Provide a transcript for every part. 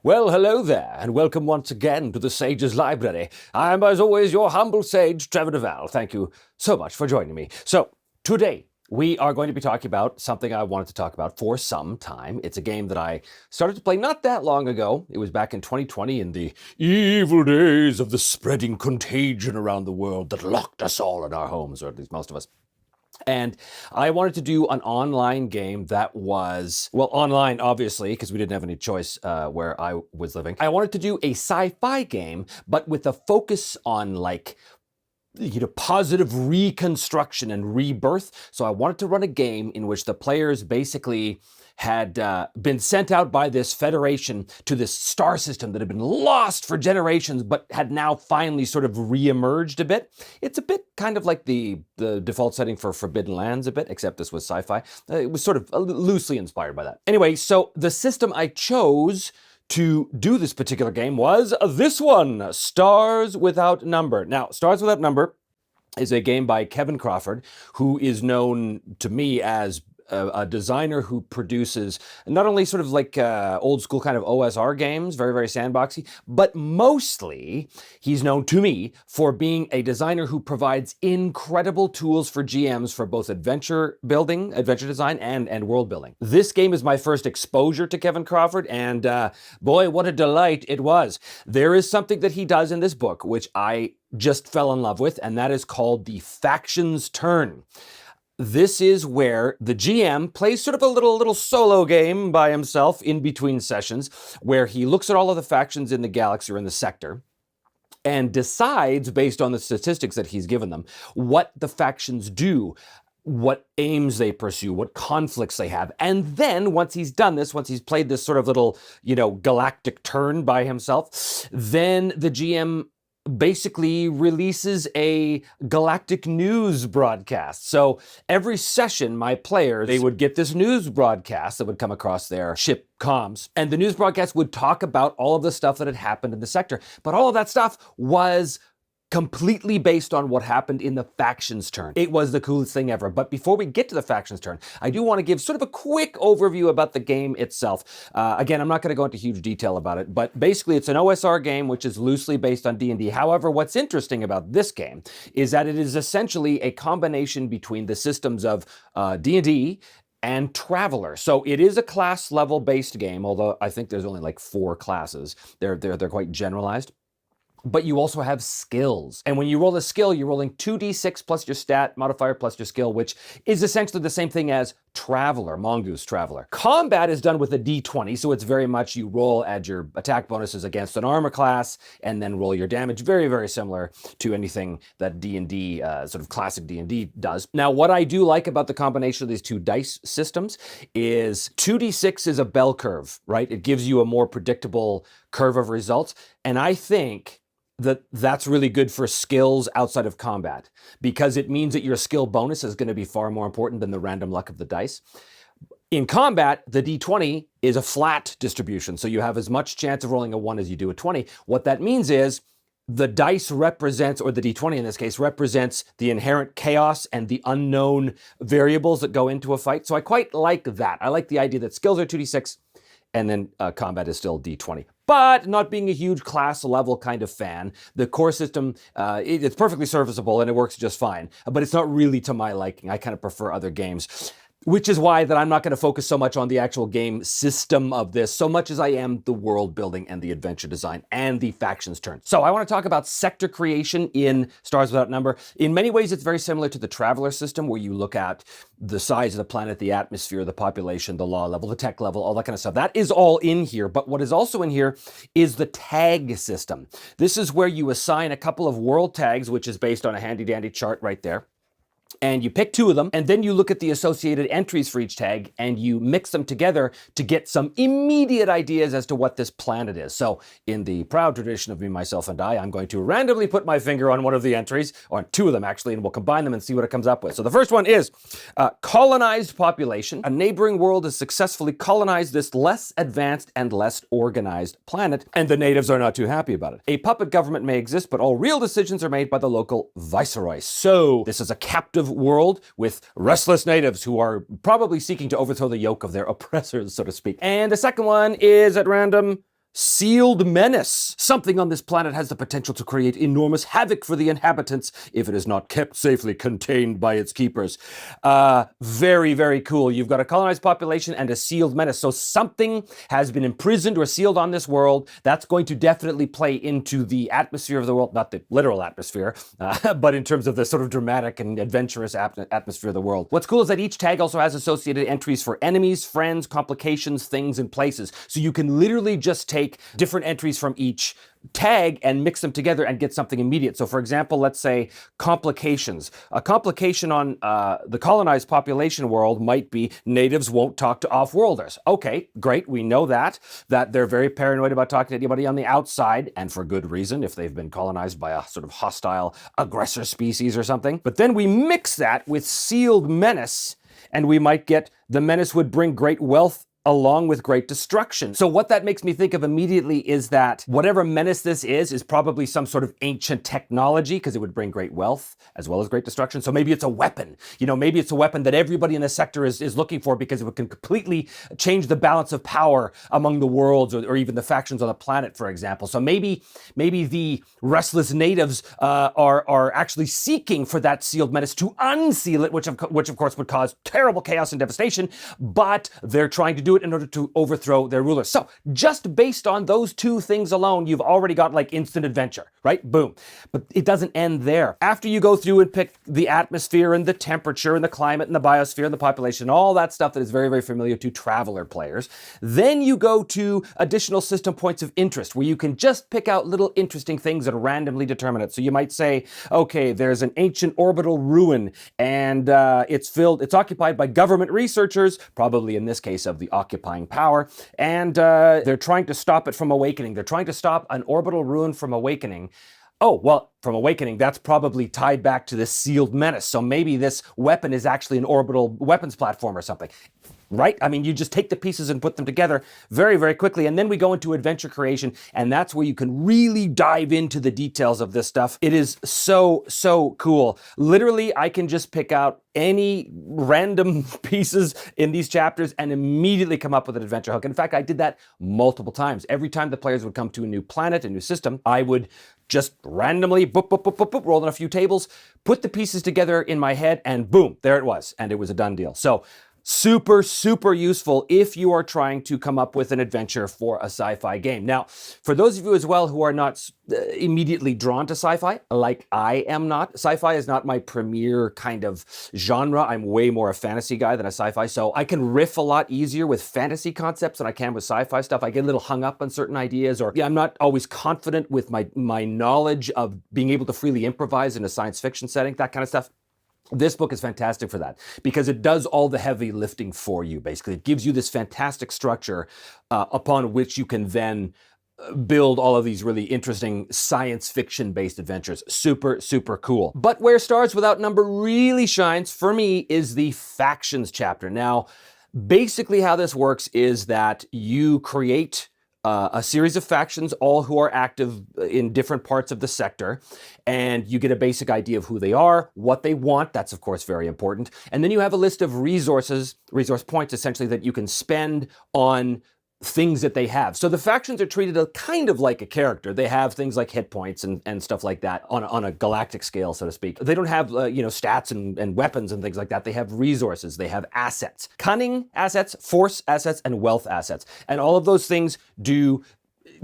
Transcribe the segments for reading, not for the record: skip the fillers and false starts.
Well, hello there, and welcome once again to the Sage's Library. I'm, as always, your humble sage, Trevor Duval. Thank you so much for joining me. So, today, we are going to be talking about something I wanted to talk about for some time. It's a game that I started to play not that long ago. It was back in 2020 in the evil days of the spreading contagion around the world that locked us all in our homes, or at least most of us. And I wanted to do an online game that was, well, online, obviously, because we didn't have any choice where I was living. I wanted to do a sci-fi game, but with a focus on, like, positive reconstruction and rebirth. So I wanted to run a game in which the players basically had been sent out by this federation to this star system that had been lost for generations, but had now finally sort of re-emerged a bit. It's a bit kind of like the default setting for Forbidden Lands a bit, except this was sci-fi. It was sort of loosely inspired by that. Anyway, so the system I chose to do this particular game was this one, Stars Without Number. Now, Stars Without Number is a game by Kevin Crawford, who is known to me as a designer who produces not only sort of like old school kind of OSR games, very, very sandboxy, but mostly he's known to me for being a designer who provides incredible tools for GMs for both adventure building, adventure design, and world building. This game is my first exposure to Kevin Crawford, and boy, what a delight it was. There is something that he does in this book, which I just fell in love with, and that is called the Factions Turn. This is where the GM plays sort of a little solo game by himself in between sessions, where he looks at all of the factions in the galaxy or in the sector and decides, based on the statistics that he's given them, what the factions do, what aims they pursue, what conflicts they have. And then once he's done this, once he's played this sort of little, galactic turn by himself, then the GM basically releases a galactic news broadcast. So every session, my players, they would get this news broadcast that would come across their ship comms. And the news broadcast would talk about all of the stuff that had happened in the sector. But all of that stuff was completely based on what happened in the Factions Turn. It was the coolest thing ever. But before we get to the Factions Turn, I do want to give sort of a quick overview about the game itself. Again, I'm not going to go into huge detail about it, but basically it's an OSR game which is loosely based on D&D. However, what's interesting about this game is that it is essentially a combination between the systems of D&D and Traveler. So it is a class level based game, although I think there's only like 4 classes. They're quite generalized. But you also have skills. And when you roll a skill, you're rolling 2d6 plus your stat modifier plus your skill, which is essentially the same thing as Traveler, Mongoose Traveler. Combat is done with a d20, so it's very much you roll, add your attack bonuses against an armor class, and then roll your damage. Very, very similar to anything that D&D, sort of classic D&D does. Now, what I do like about the combination of these two dice systems is 2d6 is a bell curve, right? It gives you a more predictable curve of results. And I think that's really good for skills outside of combat, because it means that your skill bonus is going to be far more important than the random luck of the dice. In combat, the d20 is a flat distribution, so you have as much chance of rolling a 1 as you do a 20. What that means is the dice represents, or the d20 in this case, represents the inherent chaos and the unknown variables that go into a fight. So I quite like that. I like the idea that skills are 2d6 and then combat is still d20. But not being a huge class level kind of fan, the core system, it's perfectly serviceable and it works just fine, but it's not really to my liking. I kind of prefer other games, which is why that I'm not going to focus so much on the actual game system of this, so much as I am the world building and the adventure design and the Factions Turn. So I want to talk about sector creation in Stars Without Number. In many ways, it's very similar to the Traveler system, where you look at the size of the planet, the atmosphere, the population, the law level, the tech level, all that kind of stuff. That is all in here. But what is also in here is the tag system. This is where you assign a couple of world tags, which is based on a handy dandy chart right there. And you pick 2 of them, and then you look at the associated entries for each tag, and you mix them together to get some immediate ideas as to what this planet is. So in the proud tradition of Me, Myself, and I, I'm going to randomly put my finger on one of the entries, or 2 of them actually, and we'll combine them and see what it comes up with. So the first one is colonized population. A neighboring world has successfully colonized this less advanced and less organized planet, and the natives are not too happy about it. A puppet government may exist, but all real decisions are made by the local viceroy. So this is a captive world with restless natives who are probably seeking to overthrow the yoke of their oppressors, so to speak. And the second one is at random, Sealed menace. Something on this planet has the potential to create enormous havoc for the inhabitants if it is not kept safely contained by its keepers. Very, very cool. You've got a colonized population and a sealed menace. So something has been imprisoned or sealed on this world. That's going to definitely play into the atmosphere of the world, not the literal atmosphere, but in terms of the sort of dramatic and adventurous atmosphere of the world. What's cool is that each tag also has associated entries for enemies, friends, complications, things, and places. So you can literally just take different entries from each tag and mix them together and get something immediate. So for example, let's say complications. A complication on the colonized population world might be natives won't talk to off-worlders. Okay, great, we know that they're very paranoid about talking to anybody on the outside, and for good reason if they've been colonized by a sort of hostile aggressor species or something. But then we mix that with sealed menace, and we might get the menace would bring great wealth along with great destruction. So what that makes me think of immediately is that whatever menace this is probably some sort of ancient technology, because it would bring great wealth as well as great destruction. So maybe it's a weapon. You know, maybe it's a weapon that everybody in the sector is looking for because it can completely change the balance of power among the worlds or even the factions on the planet, for example. So maybe the restless natives are actually seeking for that sealed menace to unseal it, which of course would cause terrible chaos and devastation, but they're trying to do it in order to overthrow their rulers. So just based on those two things alone, you've already got like instant adventure, right? Boom. But it doesn't end there. After you go through and pick the atmosphere and the temperature and the climate and the biosphere and the population, all that stuff that is very, very familiar to Traveler players, then you go to additional system points of interest where you can just pick out little interesting things that randomly determine it. So you might say, okay, there's an ancient orbital ruin and it's occupied by government researchers, probably in this case of the occupying power, and they're trying to stop it from awakening. They're trying to stop an orbital ruin from awakening. Oh, well, from awakening, that's probably tied back to this sealed menace. So maybe this weapon is actually an orbital weapons platform or something. Right? I mean, you just take the pieces and put them together very, very quickly. And then we go into adventure creation, and that's where you can really dive into the details of this stuff. It is so, so cool. Literally, I can just pick out any random pieces in these chapters and immediately come up with an adventure hook. In fact, I did that multiple times. Every time the players would come to a new planet, a new system, I would just randomly roll in a few tables, put the pieces together in my head, and boom, there it was. And it was a done deal. So super, super useful if you are trying to come up with an adventure for a sci-fi game. Now, for those of you as well who are not immediately drawn to sci-fi, like I am not, sci-fi is not my premier kind of genre. I'm way more a fantasy guy than a sci-fi, so I can riff a lot easier with fantasy concepts than I can with sci-fi stuff. I get a little hung up on certain ideas, or I'm not always confident with my knowledge of being able to freely improvise in a science fiction setting, that kind of stuff. This book is fantastic for that because it does all the heavy lifting for you, basically. It gives you this fantastic structure upon which you can then build all of these really interesting science fiction-based adventures. Super, super cool. But where Stars Without Number really shines for me is the factions chapter. Now, basically how this works is that you create a series of factions, all who are active in different parts of the sector, and you get a basic idea of who they are, what they want. That's of course very important. And then you have a list of resource points essentially that you can spend on things that they have. So the factions are treated kind of like a character. They have things like hit points and stuff like that on a galactic scale, so to speak. They don't have stats and weapons and things like that. They have resources. They have assets, cunning assets, force assets, and wealth assets. And all of those things do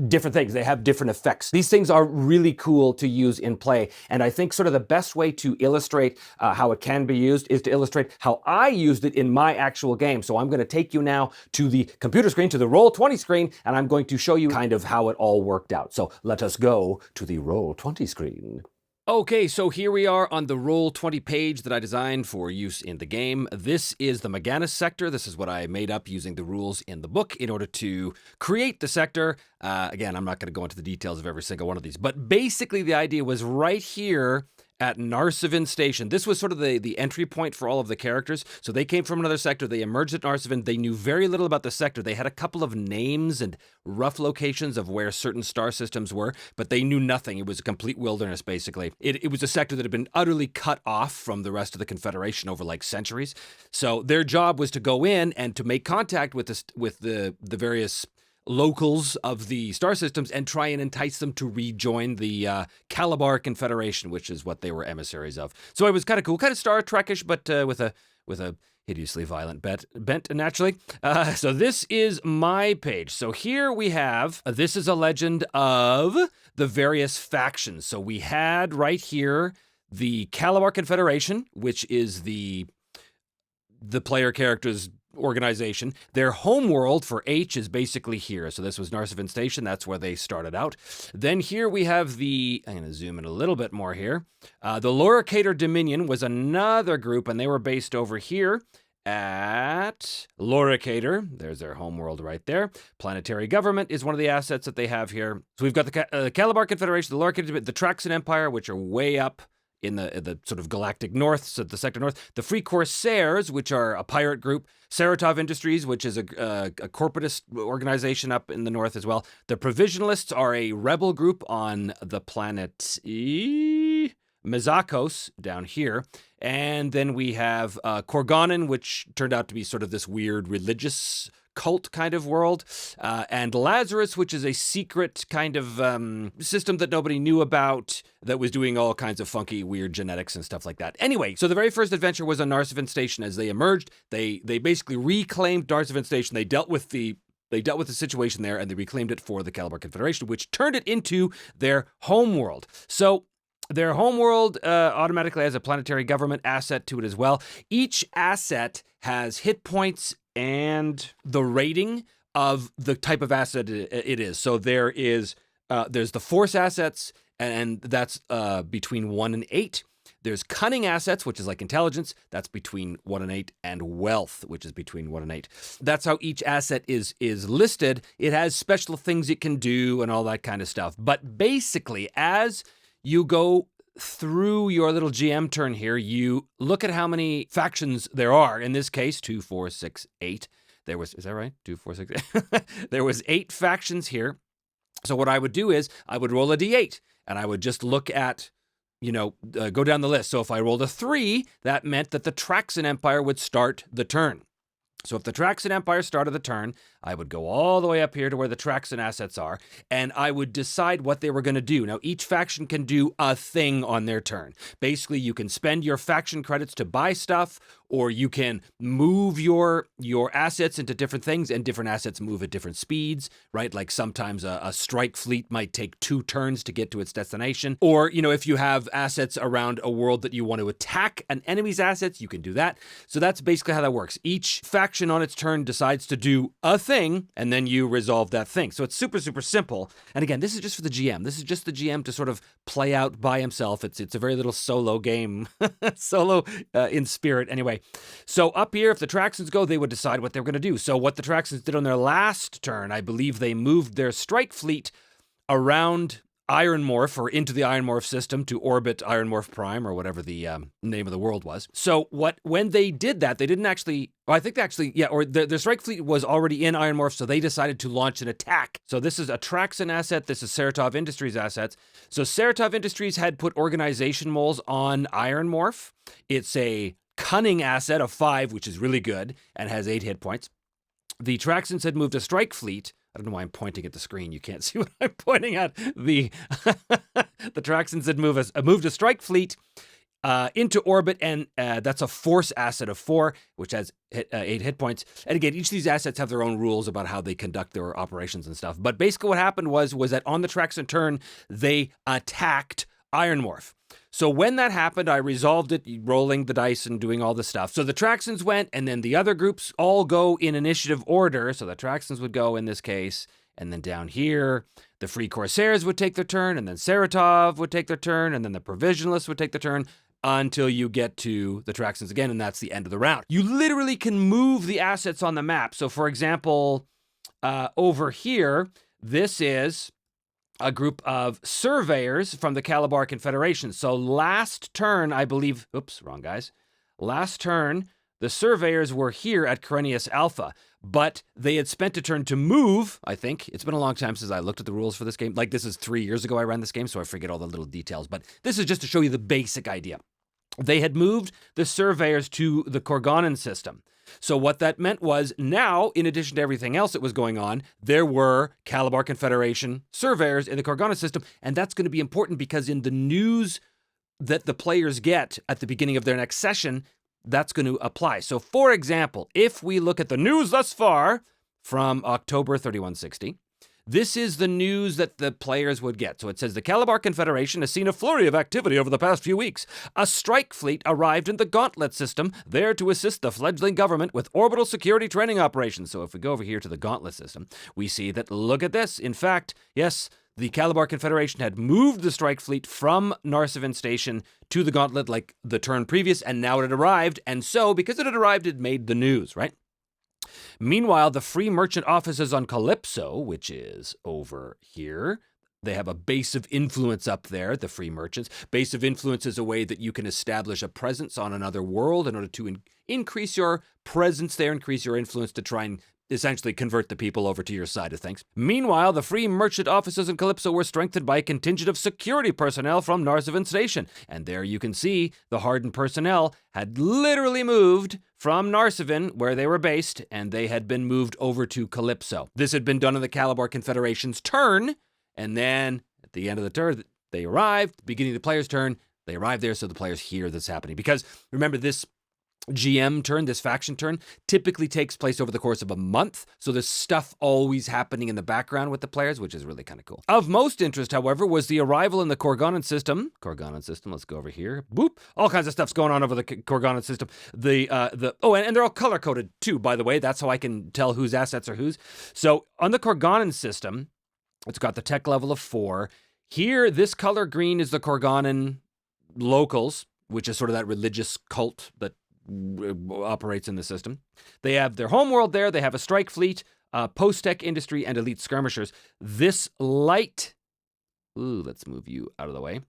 different things. They have different effects. These things are really cool to use in play. And I think sort of the best way to illustrate how it can be used is to illustrate how I used it in my actual game. So I'm going to take you now to the computer screen, to the Roll20 screen, and I'm going to show you kind of how it all worked out. So let us go to the Roll20 screen. Okay, so here we are on the Roll20 page that I designed for use in the game. This is the Maganus sector. This is what I made up using the rules in the book in order to create the sector. Again, I'm not going to go into the details of every single one of these, but basically the idea was right here at Narsevin Station. This was sort of the entry point for all of the characters. So they came from another sector. They emerged at Narsevin. They knew very little about the sector. They had a couple of names and rough locations of where certain star systems were, but they knew nothing. It was a complete wilderness, basically. It was a sector that had been utterly cut off from the rest of the Confederation over like centuries. So their job was to go in and to make contact with the various locals of the star systems and try and entice them to rejoin the Calabar Confederation, which is what they were emissaries of. So it was kind of cool, kind of Star Trek-ish, but with a hideously violent bent naturally. So this is my page. So here we have, this is a legend of the various factions. So we had right here the Calabar Confederation, which is the player character's organization. Their homeworld for H is basically here. So this was Narsevin Station. That's where they started out. Then here we have I'm going to zoom in a little bit more here. The Loricator Dominion was another group, and they were based over here at Loricator. There's their homeworld right there. Planetary Government is one of the assets that they have here. So we've got the Calabar Confederation, the Loricator, the Traxan Empire, which are way up in the sort of galactic north, so the sector north. The Free Corsairs, which are a pirate group. Saratov Industries, which is a corporatist organization up in the north as well. The Provisionalists are a rebel group on the planet Mezakos down here. And then we have Korgonin, which turned out to be sort of this weird religious cult kind of world, and Lazarus, which is a secret kind of system that nobody knew about that was doing all kinds of funky, weird genetics and stuff like that. Anyway, so the very first adventure was on Narsevin Station. As they emerged, they basically reclaimed Narsevin Station. They dealt with the situation there, and they reclaimed it for the Calabar Confederation, which turned it into their homeworld. So their homeworld automatically has a planetary government asset to it as well. Each asset has hit points and the rating of the type of asset it is. So there's the force assets, and that's between 1 and 8. There's cunning assets, which is like intelligence. That's between 1 and 8, and wealth, which is between 1 and 8. That's how each asset is listed. It has special things it can do and all that kind of stuff. But basically, as you go through your little GM turn here, you look at how many factions there are. In this case, 2, 4, 6, 8. Is that right? 2, 4, 6, 8. There was 8 factions here. So what I would do is I would roll a d8, and I would just look at, go down the list. So if I rolled a 3, that meant that the Traxan Empire would start the turn. So if the Traxan Empire started the turn, I would go all the way up here to where the Traxan assets are, and I would decide what they were going to do. Now, each faction can do a thing on their turn. Basically, you can spend your faction credits to buy stuff, or you can move your assets into different things, and different assets move at different speeds, right? Like sometimes a strike fleet might take 2 turns to get to its destination. Or, if you have assets around a world that you want to attack an enemy's assets, you can do that. So that's basically how that works. Each faction on its turn decides to do a thing, and then you resolve that thing. So it's super, super simple. And again, this is just for the GM. This is just the GM to sort of play out by himself. It's a very little solo game, solo in spirit. Anyway, so up here, if the Traxans go, they would decide what they were going to do. So what the Traxans did on their last turn, I believe they moved their strike fleet around Iron Morph, or into the Iron Morph system to orbit Iron Morph Prime, or whatever the name of the world was. So when they did that, they didn't actually, their strike fleet was already in Iron Morph, so they decided to launch an attack. So this is a Traxan asset, this is Saratov Industries assets. So Saratov Industries had put organization moles on Iron Morph. It's a cunning asset of 5, which is really good, and has 8 hit points. The Traxans had moved a strike fleet. I don't know why I'm pointing at the screen. You can't see what I'm pointing at. The Traxans had moved a strike fleet into orbit, and that's a force asset of 4, which has 8 hit points. And again, each of these assets have their own rules about how they conduct their operations and stuff. But basically what happened was that on the Traxan turn, they attacked Iron Morph. So when that happened, I resolved it, rolling the dice and doing all the stuff. So the Traxans went, and then the other groups all go in initiative order. So the Traxans would go in this case, and then down here, the Free Corsairs would take their turn, and then Saratov would take their turn, and then the Provisionalists would take their turn, until you get to the Traxans again, and that's the end of the round. You literally can move the assets on the map. So for example, over here, this is a group of surveyors from the Calabar Confederation. So last turn, I believe, last turn, the surveyors were here at Corinius Alpha, but they had spent a turn to move, I think. It's been a long time since I looked at the rules for this game. Like, this is 3 years ago I ran this game, so I forget all the little details, but this is just to show you the basic idea. They had moved the surveyors to the Korgonin system. So what that meant was now, in addition to everything else that was going on, there were Calabar Confederation surveyors in the Corgana system, and that's going to be important because in the news that the players get at the beginning of their next session, that's going to apply. So for example, if we look at the news thus far from October 3160, this is the news that the players would get. So it says, the Calabar Confederation has seen a flurry of activity over the past few weeks. A strike fleet arrived in the Gauntlet system, there to assist the fledgling government with orbital security training operations. So if we go over here to the Gauntlet system, we see that, look at this. In fact, yes, the Calabar Confederation had moved the strike fleet from Narsivan Station to the Gauntlet like the turn previous, and now it had arrived. And so, because it had arrived, it made the news, right? Meanwhile, the free merchant offices on Calypso, which is over here, they have a base of influence up there, the free merchants. Base of influence is a way that you can establish a presence on another world in order to increase your presence there, increase your influence to try and essentially convert the people over to your side of things. Meanwhile, the free merchant offices in Calypso were strengthened by a contingent of security personnel from Narsivan Station. And there you can see the hardened personnel had literally moved from Narsivan, where they were based, and they had been moved over to Calypso. This had been done in the Calabar Confederation's turn, and then at the end of the turn, they arrived, beginning of the player's turn, they arrived there so the players hear this happening. Because remember, this GM turn, this faction turn, typically takes place over the course of a month, so there's stuff always happening in the background with the players, which is really kind of cool. Of most interest, however, was the arrival in the Corganan system. Corganan system, let's go over here. Boop. All kinds of stuff's going on over the Corganan system. And they're all color-coded too, by the way. That's how I can tell whose assets are whose. So on the Corganan system, it's got the tech level of 4. Here, this color green is the Corganan locals, which is sort of that religious cult that operates in the system. They have their homeworld there. They have a strike fleet, post-tech industry, and elite skirmishers. This light... Ooh, let's move you out of the way.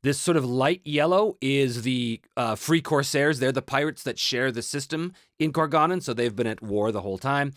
This sort of light yellow is the free corsairs. They're the pirates that share the system in Corganan, so they've been at war the whole time.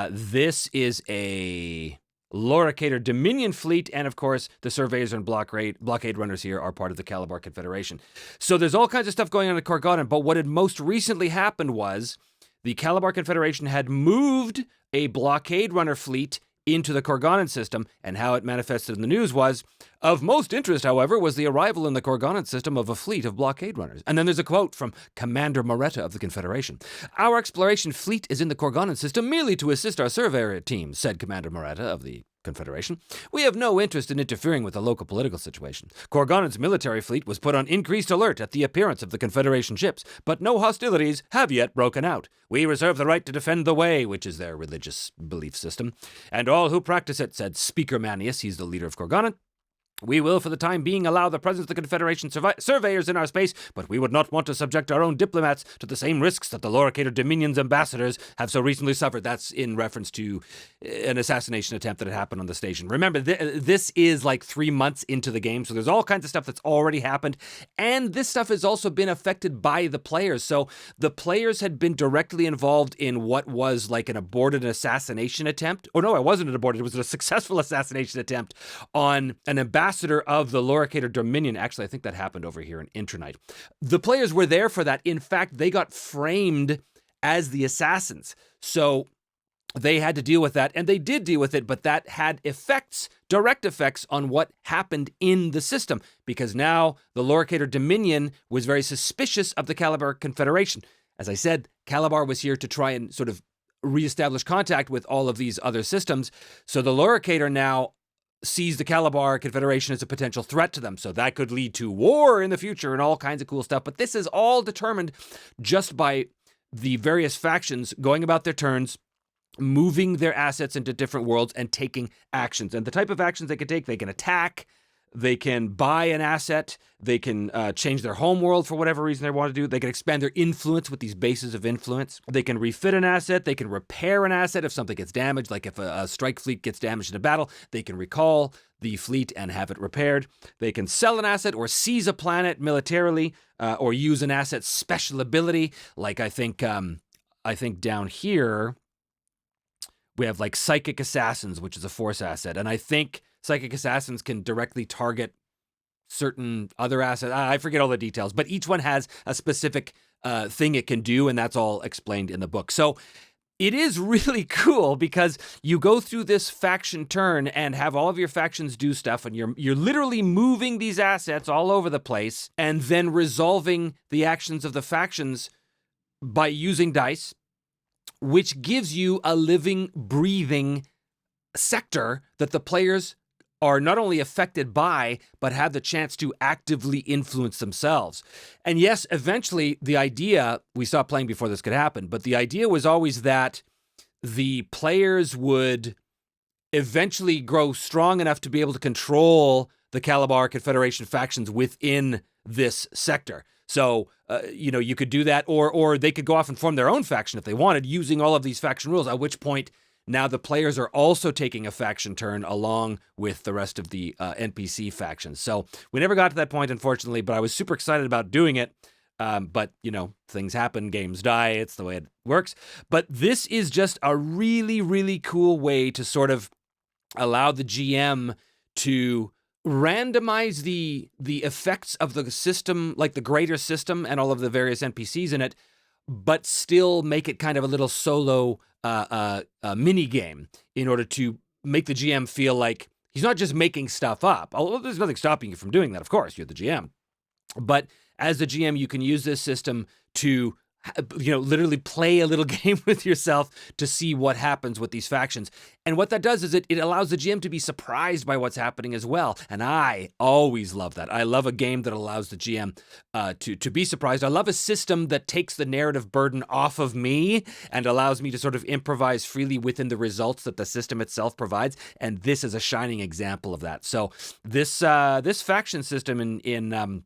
This is a Loricator Dominion fleet, and of course, the surveyors and blockade runners here are part of the Calabar Confederation. So there's all kinds of stuff going on in Corganan, but what had most recently happened was the Calabar Confederation had moved a blockade runner fleet into the Corganan system, and how it manifested in the news was, of most interest, however, was the arrival in the Corganan system of a fleet of blockade runners. And then there's a quote from Commander Moretta of the Confederation. Our exploration fleet is in the Corganan system merely to assist our surveyor team, said Commander Moretta of the Confederation. We have no interest in interfering with the local political situation. Corganan's military fleet was put on increased alert at the appearance of the Confederation ships, but no hostilities have yet broken out. We reserve the right to defend the way, which is their religious belief system, and all who practice it, said Speaker Manius, he's the leader of Corganan. We will, for the time being, allow the presence of the Confederation surveyors in our space, but we would not want to subject our own diplomats to the same risks that the Loricator Dominion's ambassadors have so recently suffered. That's in reference to an assassination attempt that had happened on the station. Remember, this is like 3 months into the game, so there's all kinds of stuff that's already happened, and this stuff has also been affected by the players. So the players had been directly involved in what was like an aborted assassination attempt. Oh no, it wasn't an aborted, it was a successful assassination attempt on an ambassador of the Loricator Dominion. Actually, I think that happened over here in Intranite. The players were there for that. In fact, they got framed as the assassins. So they had to deal with that, and they did deal with it, but that had effects, direct effects on what happened in the system, because now the Loricator Dominion was very suspicious of the Calabar Confederation. As I said, Calabar was here to try and sort of reestablish contact with all of these other systems. So the Loricator now sees the Calabar Confederation as a potential threat to them. So that could lead to war in the future and all kinds of cool stuff. But this is all determined just by the various factions going about their turns, moving their assets into different worlds and taking actions. And the type of actions they can take, they can attack, they can buy an asset, they can change their home world for whatever reason they want to do, they can expand their influence with these bases of influence, they can refit an asset, they can repair an asset if something gets damaged, like if a strike fleet gets damaged in a battle, they can recall the fleet and have it repaired. They can sell an asset or seize a planet militarily, or use an asset's special ability, like I think down here we have like Psychic Assassins, which is a force asset, and I think Psychic Assassins can directly target certain other assets. I forget all the details, but each one has a specific thing it can do, and that's all explained in the book. So it is really cool because you go through this faction turn and have all of your factions do stuff, and you're literally moving these assets all over the place and then resolving the actions of the factions by using dice, which gives you a living, breathing sector that the players are not only affected by, but have the chance to actively influence themselves. And yes, eventually the idea, we stopped playing before this could happen, but the idea was always that the players would eventually grow strong enough to be able to control the Calabar Confederation factions within this sector. So, you could do that, or they could go off and form their own faction if they wanted, using all of these faction rules, at which point now the players are also taking a faction turn along with the rest of the NPC factions. So we never got to that point, unfortunately, but I was super excited about doing it. But, things happen, games die, it's the way it works. But this is just a really, really cool way to sort of allow the GM to randomize the effects of the system, like the greater system and all of the various NPCs in it, but still make it kind of a little solo mini game in order to make the GM feel like he's not just making stuff up. Although there's nothing stopping you from doing that, of course, you're the GM. But as the GM, you can use this system to literally play a little game with yourself to see what happens with these factions. And what that does is it allows the GM to be surprised by what's happening as well. And I always love that. I love a game that allows the GM to be surprised. I love a system that takes the narrative burden off of me and allows me to sort of improvise freely within the results that the system itself provides. And this is a shining example of that. So this faction system in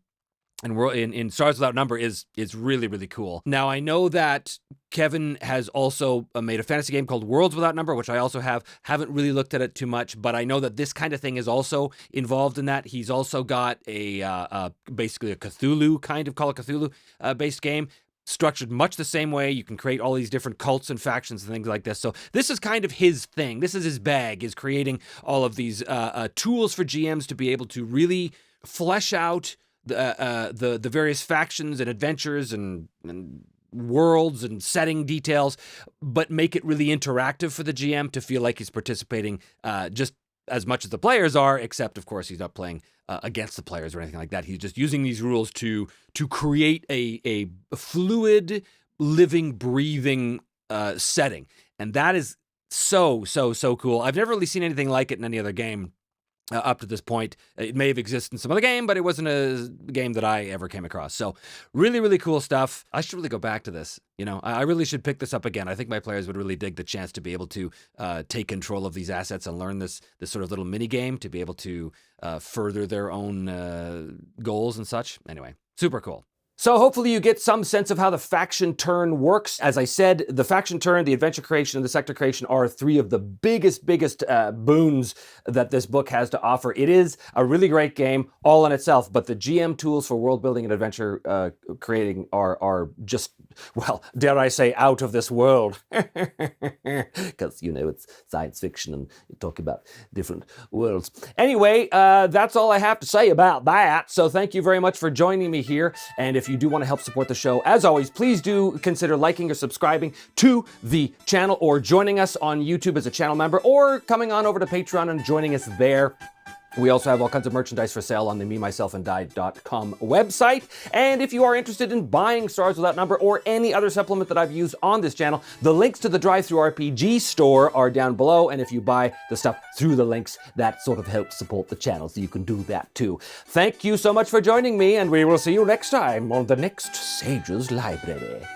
Stars Without Number is really, really cool. Now, I know that Kevin has also made a fantasy game called Worlds Without Number, which I also haven't really looked at it too much, but I know that this kind of thing is also involved in that. He's also got basically a Cthulhu kind of Call of Cthulhu based game, structured much the same way. You can create all these different cults and factions and things like this. So this is kind of his thing. This is his bag, is creating all of these tools for GMs to be able to really flesh out the various factions and adventures and worlds and setting details, but make it really interactive for the GM to feel like he's participating just as much as the players are, except of course he's not playing against the players or anything like that. He's just using these rules to create a fluid, living, breathing setting. And that is so cool. I've never really seen anything like it in any other game. Up to this point. It may have existed in some other game, but it wasn't a game that I ever came across. So really, really cool stuff. I should really go back to this. I really should pick this up again. I think my players would really dig the chance to be able to take control of these assets and learn this sort of little mini game to be able to further their own goals and such. Anyway, super cool. So hopefully you get some sense of how the faction turn works. As I said, the faction turn, the adventure creation, and the sector creation are three of the biggest boons that this book has to offer. It is a really great game all in itself, but the GM tools for world building and adventure creating are just, well, dare I say, out of this world. Because, it's science fiction and you talk about different worlds. Anyway, that's all I have to say about that. So thank you very much for joining me here. And if you do want to help support the show, as always, please do consider liking or subscribing to the channel, or joining us on YouTube as a channel member, or coming on over to Patreon and joining us there. We also have all kinds of merchandise for sale on the memyselfandie.com website. And if you are interested in buying Stars Without Number or any other supplement that I've used on this channel, the links to the Drive-Thru RPG store are down below. And if you buy the stuff through the links, that sort of helps support the channel, so you can do that too. Thank you so much for joining me, and we will see you next time on the next Sage's Library.